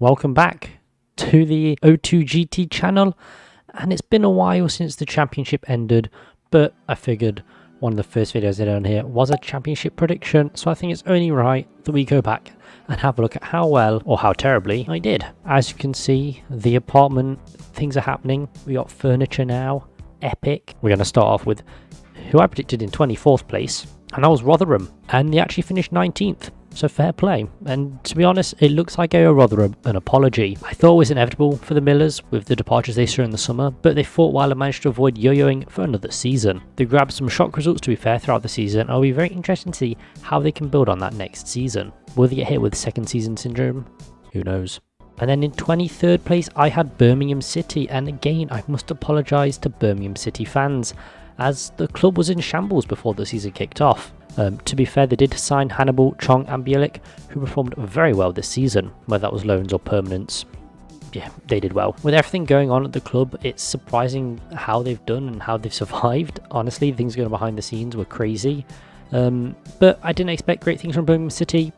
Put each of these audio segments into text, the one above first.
welcome back to the O2GT channel. And it's been a while since the championship ended, but I figured one of the first videos I did on here was a championship prediction, so I think it's only right that we go back and have a look at how well or how terribly I did. As you can see, the apartment, things are happening. We got furniture now, epic. We're going to start off with who I predicted in 24th place, and that was Rotherham, and they actually finished 19th. So fair play, and to be honest, it looks like I owe Rotherham an apology. I thought it was inevitable for the Millers with the departures they saw in the summer, but they fought well and managed to avoid yo-yoing for another season. They grabbed some shock results, to be fair, throughout the season, and it'll be very interesting to see how they can build on that next season. Will they get hit with second season syndrome? Who knows? And then in 23rd place, I had Birmingham City, and again, I must apologise to Birmingham City fans, as the club was in shambles before the season kicked off. To be fair, they did sign Hannibal, Chong and Bielik, who performed very well this season, whether that was loans or permanents. Yeah, they did well. With everything going on at the club, it's surprising how they've done and how they've survived. Honestly, things going behind the scenes were crazy. But I didn't expect great things from Birmingham City,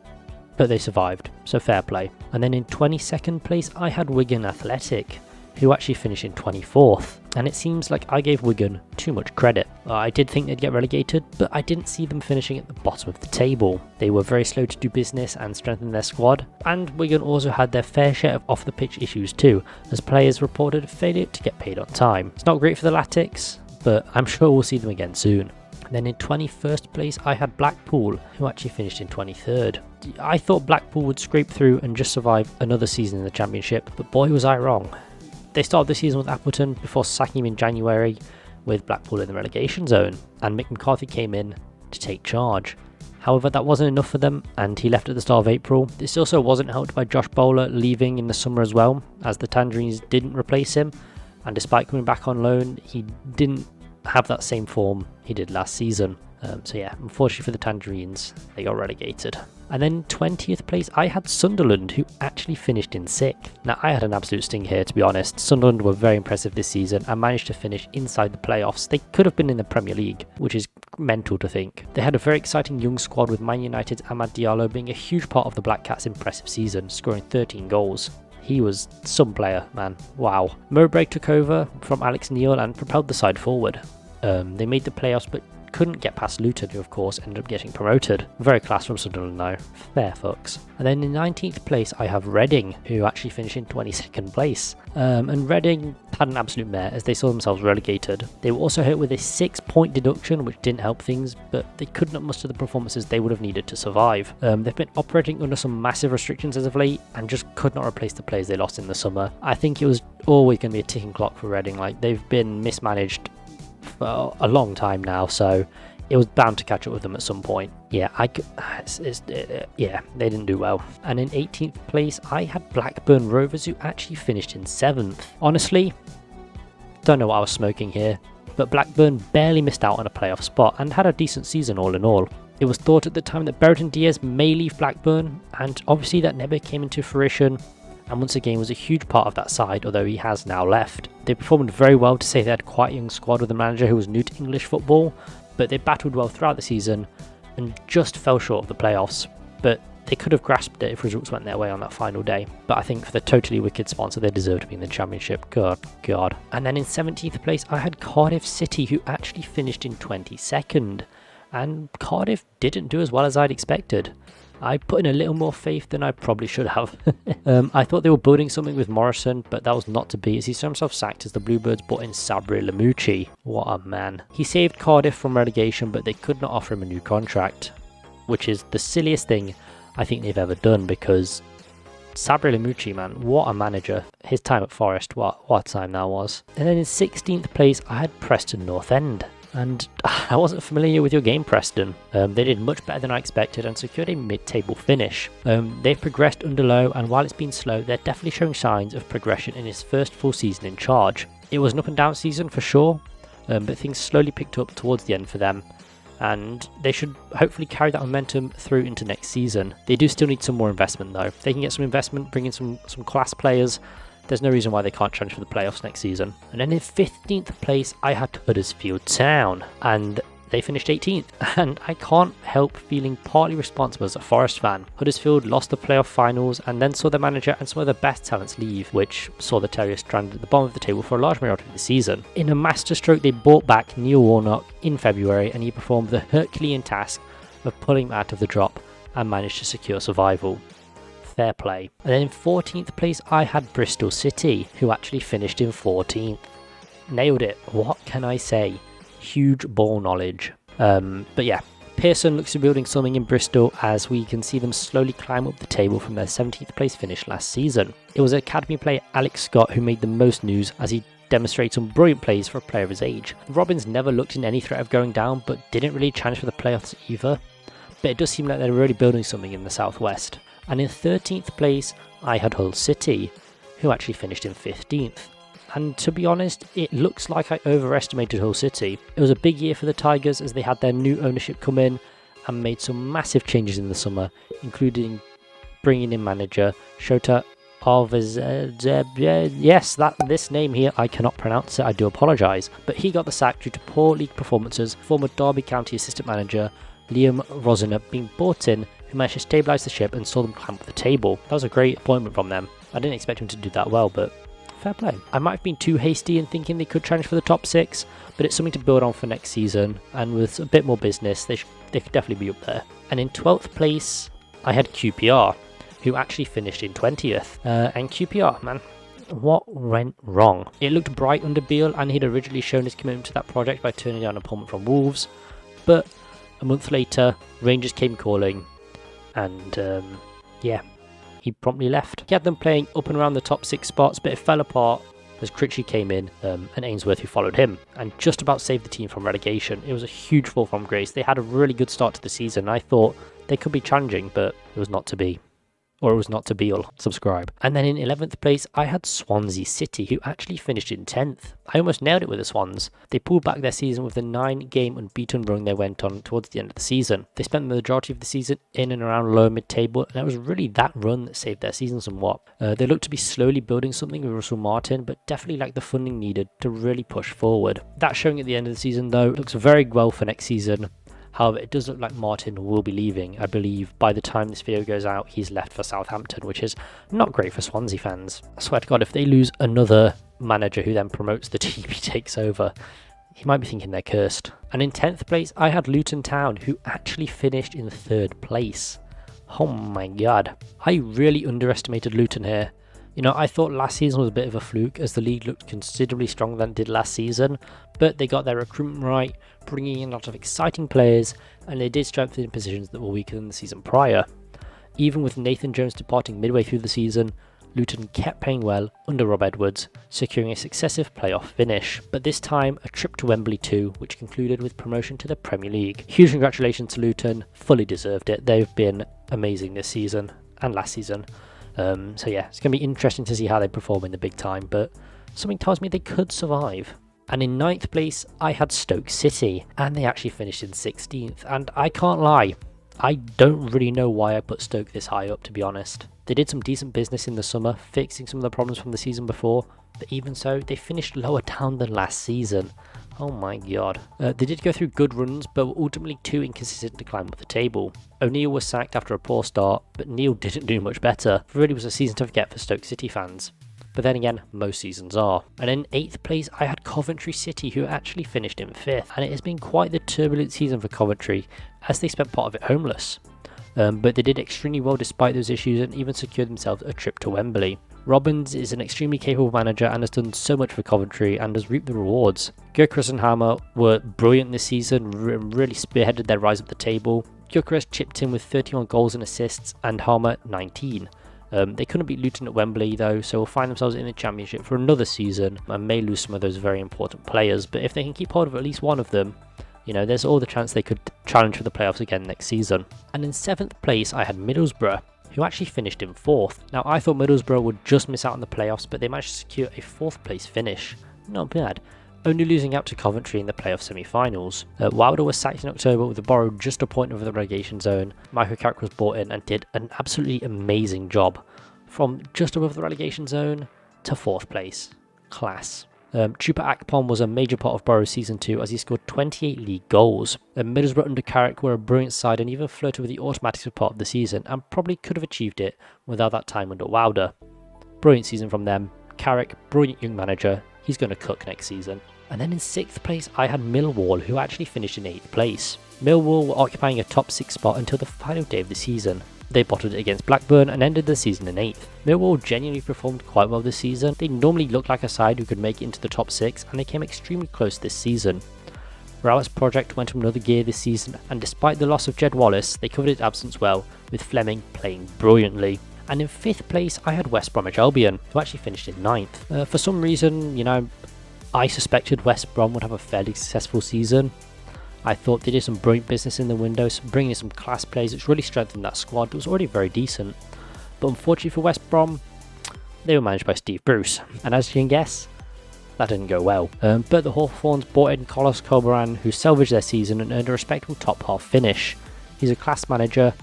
but they survived, so fair play. And then in 22nd place, I had Wigan Athletic, who actually finished in 24th. And it seems like I gave Wigan too much credit. I did think they'd get relegated, but I didn't see them finishing at the bottom of the table. They were very slow to do business and strengthen their squad, and Wigan also had their fair share of off-the-pitch issues too, as players reported failure to get paid on time. It's not great for the Latics, but I'm sure we'll see them again soon. Then in 21st place, I had Blackpool, who actually finished in 23rd. I thought Blackpool would scrape through and just survive another season in the Championship, but boy was I wrong. They started the season with Appleton before sacking him in January, with Blackpool in the relegation zone, and Mick McCarthy came in to take charge. However, that wasn't enough for them, and he left at the start of April. This also wasn't helped by Josh Bowler leaving in the summer as well, as the Tangerines didn't replace him, and despite coming back on loan, he didn't have that same form he did last season. So yeah, unfortunately for the Tangerines, they got relegated. And then 20th place, I had Sunderland, who actually finished in 6th. Now, I had an absolute sting here, to be honest. Sunderland were very impressive this season and managed to finish inside the playoffs. They could have been in the Premier League, which is mental to think. They had a very exciting young squad, with Man United's Amad Diallo being a huge part of the Black Cats' impressive season, scoring 13 goals. He was some player, man. Wow. Mowbray took over from Alex Neil and propelled the side forward. They made the playoffs, but couldn't get past Luton, who of course ended up getting promoted. Very class from Sunderland now. Fair fucks. And then in 19th place, I have Reading, who actually finished in 22nd place. And Reading had an absolute mare as they saw themselves relegated. They were also hit with a 6-point deduction, which didn't help things, but they could not muster the performances they would have needed to survive. They've been operating under some massive restrictions as of late and just could not replace the players they lost in the summer. I think it was always going to be a ticking clock for Reading. Like, they've been mismanaged for a long time now, so it was bound to catch up with them at some point. Yeah, they didn't do well. And in 18th place, I had Blackburn Rovers, who actually finished in 7th. Honestly, don't know what I was smoking here, but Blackburn barely missed out on a playoff spot and had a decent season all in all. It was thought at the time that Brereton Diaz may leave Blackburn, and obviously that never came into fruition, and once again was a huge part of that side, although he has now left. They performed very well to say they had quite a young squad with a manager who was new to English football, but they battled well throughout the season and just fell short of the playoffs. But they could have grasped it if results went their way on that final day. But I think for the totally wicked sponsor, they deserve to be in the Championship. God. And then in 17th place, I had Cardiff City, who actually finished in 22nd. And Cardiff didn't do as well as I'd expected. I put in a little more faith than I probably should have. I thought they were building something with Morrison, but that was not to be, as he saw himself sacked as the Bluebirds brought in Sabri Lamucci. What a man. He saved Cardiff from relegation, but they could not offer him a new contract, which is the silliest thing I think they've ever done, because Sabri Lamucci, man, what a manager. His time at Forest, what time that was. And then in 16th place, I had Preston North End. And I wasn't familiar with your game, Preston. They did much better than I expected and secured a mid-table finish. They've progressed under Lowe, and while it's been slow, they're definitely showing signs of progression in his first full season in charge. It was an up and down season for sure, but things slowly picked up towards the end for them, and they should hopefully carry that momentum through into next season. They do still need some more investment though. If they can get some investment, bring in some class players, there's no reason why they can't challenge for the playoffs next season. And then in 15th place, I had Huddersfield Town. And they finished 18th, and I can't help feeling partly responsible as a Forest fan. Huddersfield lost the playoff finals and then saw their manager and some of their best talents leave, which saw the Terriers stranded at the bottom of the table for a large majority of the season. In a masterstroke, they brought back Neil Warnock in February, and he performed the Herculean task of pulling them out of the drop and managed to secure survival. Fair play. And then in 14th place, I had Bristol City, who actually finished in 14th. Nailed it. What can I say? Huge ball knowledge. But yeah, Pearson looks to be building something in Bristol as we can see them slowly climb up the table from their 17th place finish last season. It was academy player Alex Scott who made the most news as he demonstrated some brilliant plays for a player of his age. Robins never looked in any threat of going down, but didn't really challenge for the playoffs either. But it does seem like they're really building something in the southwest. And in 13th place, I had Hull City, who actually finished in 15th. And to be honest, it looks like I overestimated Hull City. It was a big year for the Tigers as they had their new ownership come in and made some massive changes in the summer, including bringing in manager Shota yes, this name here, I cannot pronounce it, I do apologise. But he got the sack due to poor league performances. Former Derby County assistant manager Liam Rosiner being brought in, who managed to stabilise the ship and saw them climb up the table. That was a great appointment from them. I didn't expect him to do that well, but fair play. I might have been too hasty in thinking they could challenge for the top 6, but it's something to build on for next season, and with a bit more business, they could definitely be up there. And in 12th place, I had QPR, who actually finished in 20th. And QPR, man, what went wrong? It looked bright under Beale, and he'd originally shown his commitment to that project by turning down an appointment from Wolves, but a month later, Rangers came calling, and yeah, he promptly left. He had them playing up and around the top 6 spots, but it fell apart as Critchley came in and Ainsworth, who followed him, and just about saved the team from relegation. It was a huge fall from grace. They had a really good start to the season. I thought they could be challenging, but it was not to be. Or it was not to be. Subscribe. And then in 11th place, I had Swansea City, who actually finished in 10th. I almost nailed it with the Swans. They pulled back their season with the 9-game unbeaten run they went on towards the end of the season. They spent the majority of the season in and around lower mid-table, and it was really that run that saved their season somewhat. They looked to be slowly building something with Russell Martin, but definitely lacked the funding needed to really push forward. That showing at the end of the season, though, looks very well for next season. However, it does look like Martin will be leaving. I believe by the time this video goes out, he's left for Southampton, which is not great for Swansea fans. I swear to God, if they lose another manager who then promotes the team he takes over, he might be thinking they're cursed. And in 10th place, I had Luton Town, who actually finished in 3rd place. Oh my God. I really underestimated Luton here. You know, I thought last season was a bit of a fluke as the league looked considerably stronger than it did last season, but they got their recruitment right, bringing in a lot of exciting players, and they did strengthen positions that were weaker than the season prior. Even with Nathan Jones departing midway through the season, Luton kept playing well under Rob Edwards, securing a successive playoff finish, but this time a trip to Wembley too, which concluded with promotion to the Premier League. Huge congratulations to Luton, fully deserved it. They've been amazing this season and last season. So yeah, it's going to be interesting to see how they perform in the big time, but something tells me they could survive. And in 9th place, I had Stoke City, and they actually finished in 16th, and I can't lie, I don't really know why I put Stoke this high up, to be honest. They did some decent business in the summer, fixing some of the problems from the season before, but even so, they finished lower down than last season. Oh my God. They did go through good runs, but were ultimately too inconsistent to climb up the table. O'Neill was sacked after a poor start, but Neil didn't do much better. It really was a season to forget for Stoke City fans. But then again, most seasons are. And in 8th place, I had Coventry City, who actually finished in 5th. And it has been quite the turbulent season for Coventry, as they spent part of it homeless. But they did extremely well despite those issues and even secured themselves a trip to Wembley. Robbins is an extremely capable manager and has done so much for Coventry and has reaped the rewards. Gyökeres and Hammer were brilliant this season, really spearheaded their rise up the table. Gyökeres chipped in with 31 goals and assists and Hammer 19. They couldn't beat Luton at Wembley though, so will find themselves in the Championship for another season and may lose some of those very important players, but if they can keep hold of at least one of them, you know, there's all the chance they could challenge for the playoffs again next season. And in 7th place, I had Middlesbrough, who actually finished in 4th. Now, I thought Middlesbrough would just miss out on the playoffs, but they managed to secure a 4th place finish. Not bad. Only losing out to Coventry in the playoff semi-finals. Wilder was sacked in October with a borrow just a point over the relegation zone. Michael Carrick was brought in and did an absolutely amazing job. From just above the relegation zone to 4th place. Class. Chupa Akpom was a major part of Boro's season 2 as he scored 28 league goals. Middlesbrough under Carrick were a brilliant side and even flirted with the automatics for part of the season and probably could have achieved it without that time under Wilder. Brilliant season from them. Carrick, brilliant young manager, he's going to cook next season. And then in 6th place I had Millwall, who actually finished in 8th place. Millwall were occupying a top 6 spot until the final day of the season. They bottled it against Blackburn and ended the season in 8th. Millwall genuinely performed quite well this season. They normally look like a side who could make it into the top 6 and they came extremely close this season. Rowett's project went to another gear this season and despite the loss of Jed Wallace, they covered its absence well, with Fleming playing brilliantly. And in 5th place I had West Bromwich Albion, who actually finished in 9th. For some reason, I suspected West Brom would have a fairly successful season. I thought they did some brilliant business in the windows, bringing in some class players which really strengthened that squad that was already very decent. But unfortunately for West Brom, they were managed by Steve Bruce, and as you can guess, that didn't go well. But the Hawthorns brought in Carlos Corberan, who salvaged their season and earned a respectable top half finish. He's a class manager,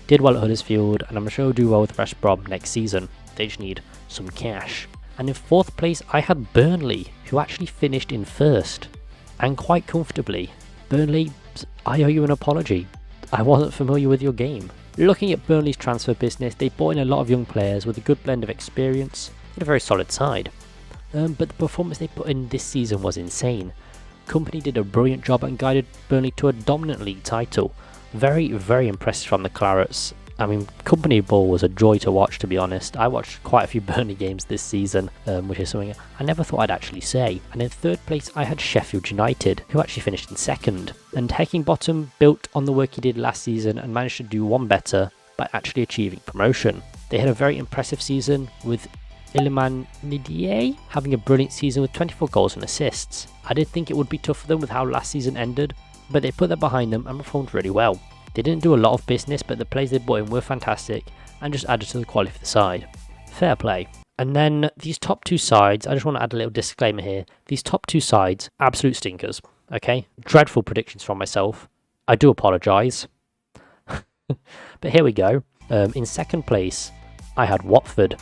did well at Huddersfield, and I'm sure he'll do well with West Brom next season. They just need some cash. And in 4th place I had Burnley, who actually finished in 1st, and quite comfortably. Burnley, I owe you an apology. I wasn't familiar with your game. Looking at Burnley's transfer business, they brought in a lot of young players with a good blend of experience and a very solid side. But the performance they put in this season was insane. Company did a brilliant job and guided Burnley to a dominant league title. Very, very impressive from the Clarets. I mean, Company ball was a joy to watch, to be honest. I watched quite a few Burnley games this season, which is something I never thought I'd actually say. And in 3rd place, I had Sheffield United, who actually finished in 2nd. And Heckingbottom built on the work he did last season and managed to do one better by actually achieving promotion. They had a very impressive season, with Iliman Ndiaye having a brilliant season with 24 goals and assists. I did think it would be tough for them with how last season ended, but they put that behind them and performed really well. They didn't do a lot of business, but the players they brought in were fantastic and just added to the quality of the side. Fair play. And then these top 2 sides, I just want to add a little disclaimer here. These top 2 sides, absolute stinkers, okay? Dreadful predictions from myself. I do apologise. But here we go. In 2nd place, I had Watford,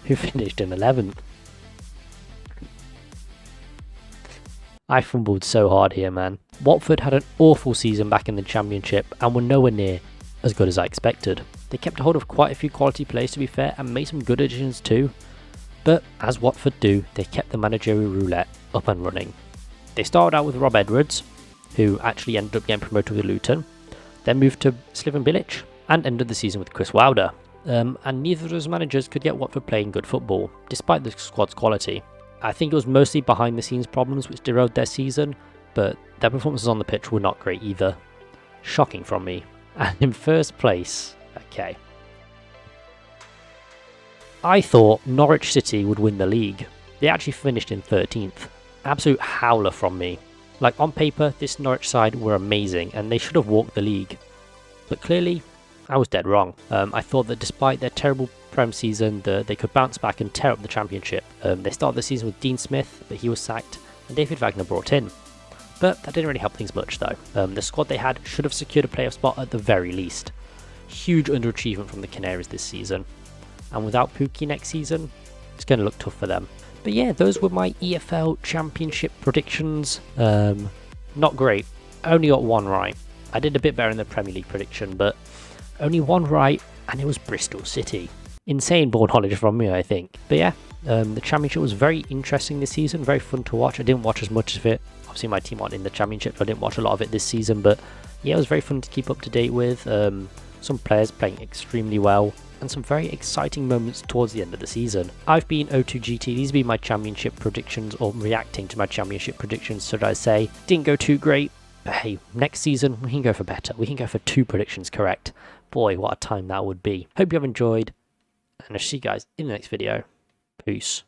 who finished in 11th. I fumbled so hard here, man. Watford had an awful season back in the Championship and were nowhere near as good as I expected. They kept a hold of quite a few quality players, to be fair, and made some good additions too. But as Watford do, they kept the managerial roulette up and running. They started out with Rob Edwards, who actually ended up getting promoted with Luton, then moved to Slaven Bilic and ended the season with Chris Wilder. And neither of those managers could get Watford playing good football, despite the squad's quality. I think it was mostly behind the scenes problems which derailed their season, but their performances on the pitch were not great either. Shocking from me. And in 1st place, okay. I thought Norwich City would win the league. They actually finished in 13th. Absolute howler from me. Like on paper, this Norwich side were amazing and they should have walked the league. But clearly, I was dead wrong. I thought that despite their terrible Prem season, they could bounce back and tear up the Championship. They started the season with Dean Smith, but he was sacked, and David Wagner brought in. But that didn't really help things much though. The squad they had should have secured a playoff spot at the very least. Huge underachievement from the Canaries this season. And without Pookie next season, it's going to look tough for them. But yeah, those were my EFL Championship predictions. Not great. I only got one right. I did a bit better in the Premier League prediction, but only one right, and it was Bristol City. Insane ball knowledge from me, I think. But yeah, the Championship was very interesting this season, very fun to watch. I didn't watch as much of it. Obviously, my team aren't in the Championship, so I didn't watch a lot of it this season. But yeah, it was very fun to keep up to date with. Some players playing extremely well, and some very exciting moments towards the end of the season. I've been O2GT. These have been my Championship predictions, or reacting to my Championship predictions, should I say. Didn't go too great, but hey, next season we can go for better. We can go for 2 predictions correct. Boy, what a time that would be. Hope you have enjoyed, and I'll see you guys in the next video. Peace.